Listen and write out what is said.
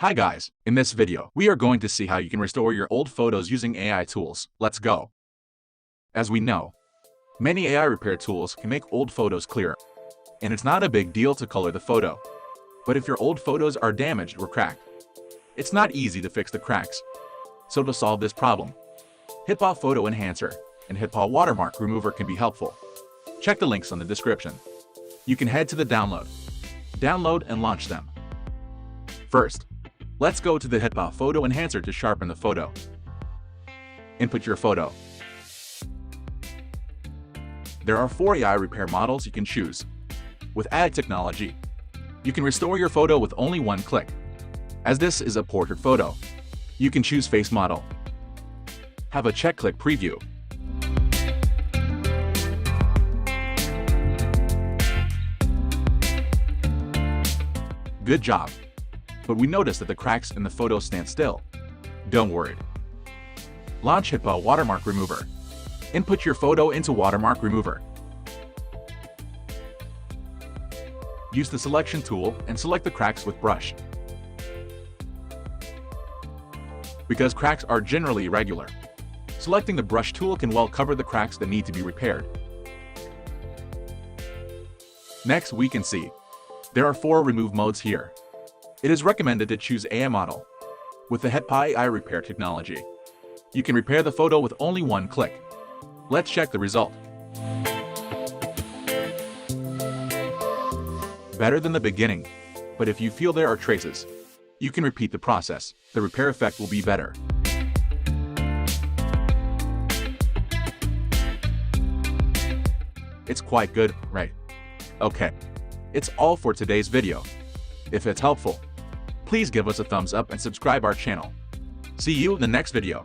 Hi guys, in this video, we are going to see how you can restore your old photos using AI tools. Let's go. As we know, many AI repair tools can make old photos clearer, and it's not a big deal to color the photo. But if your old photos are damaged or cracked, it's not easy to fix the cracks. So to solve this problem, HitPaw Photo Enhancer and HitPaw Watermark Remover can be helpful. Check the links on the description. You can head to the download and launch them. First, let's go to the HitPaw Photo Enhancer to sharpen the photo. Input your photo. There are 4 AI repair models you can choose. With AI technology, you can restore your photo with only one click. As this is a portrait photo, you can choose face model. Have a check-click preview. Good job. But we noticed that the cracks in the photo stand still. Don't worry. Launch HitPaw Watermark Remover. Input your photo into Watermark Remover. Use the selection tool and select the cracks with brush. Because cracks are generally irregular, selecting the brush tool can well cover the cracks that need to be repaired. Next, we can see there are 4 remove modes here. It is recommended to choose AI model. With the HitPaw AI repair technology, you can repair the photo with only one click. Let's check the result. Better than the beginning, but if you feel there are traces, you can repeat the process. The repair effect will be better. It's quite good, right? Okay. It's all for today's video. If it's helpful, please give us a thumbs up and subscribe our channel. See you in the next video.